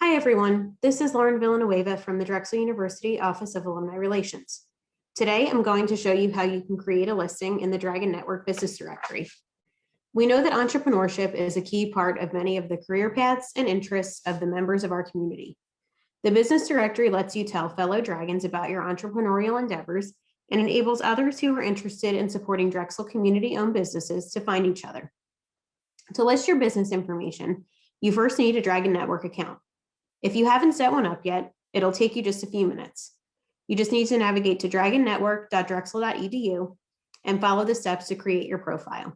Hi, everyone. This is Lauren Villanueva from the Drexel University Office of Alumni Relations. Today, I'm going to show you how you can create a listing in the Dragon Network Business Directory. We know that entrepreneurship is a key part of many of the career paths and interests of the members of our community. The Business Directory lets you tell fellow Dragons about your entrepreneurial endeavors and enables others who are interested in supporting Drexel community-owned businesses to find each other. To list your business information, you first need a Dragon Network account. If you haven't set one up yet, it'll take you just a few minutes. You just need to navigate to dragonnetwork.drexel.edu and follow the steps to create your profile.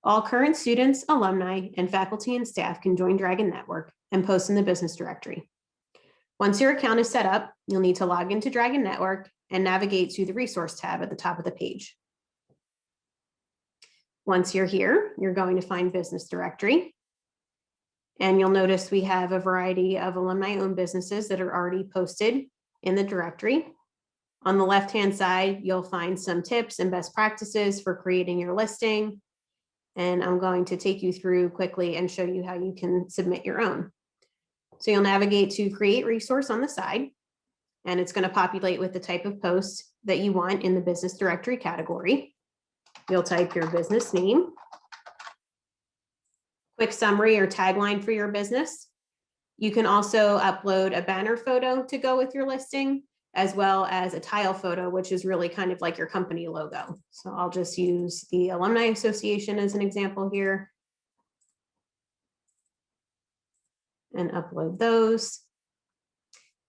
All current students, alumni, and faculty and staff can join Dragon Network and post in the business directory. Once your account is set up, you'll need to log into Dragon Network and navigate to the resource tab at the top of the page. Once you're here, you're going to find business directory. And you'll notice we have a variety of alumni-owned businesses that are already posted in the directory. On the left-hand side, you'll find some tips and best practices for creating your listing. And I'm going to take you through quickly and show you how you can submit your own. So you'll navigate to create resource on the side, and it's going to populate with the type of post that you want in the business directory category. You'll type your business name, quick summary or tagline for your business. You can also upload a banner photo to go with your listing, as well as a tile photo, which is really kind of like your company logo. So I'll just use the Alumni Association as an example here and upload those.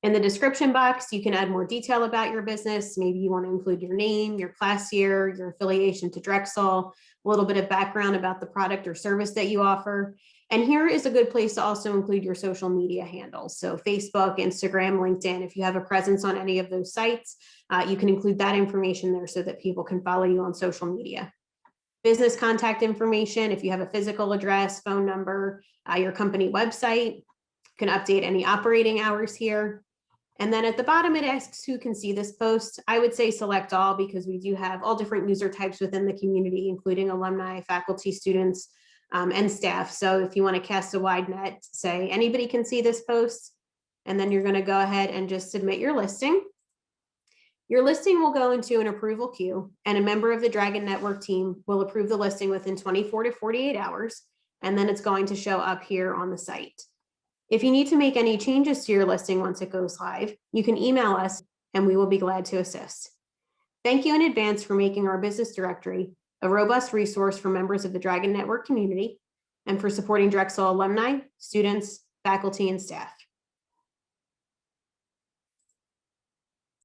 In the description box, you can add more detail about your business. Maybe you want to include your name, your class year, your affiliation to Drexel, a little bit of background about the product or service that you offer. And here is a good place to also include your social media handles. So Facebook, Instagram, LinkedIn, if you have a presence on any of those sites, you can include that information there so that people can follow you on social media. Business contact information, if you have a physical address, phone number, your company website, you can update any operating hours here. And then at the bottom, it asks who can see this post. I would say select all because we do have all different user types within the community, including alumni, faculty, students, and staff. So if you want to cast a wide net, say anybody can see this post, and then you're going to go ahead and just submit your listing. Your listing will go into an approval queue, and a member of the Dragon Network team will approve the listing within 24 to 48 hours, and then it's going to show up here on the site. If you need to make any changes to your listing once it goes live, you can email us and we will be glad to assist. Thank you in advance for making our business directory a robust resource for members of the Dragon Network community and for supporting Drexel alumni, students, faculty, and staff.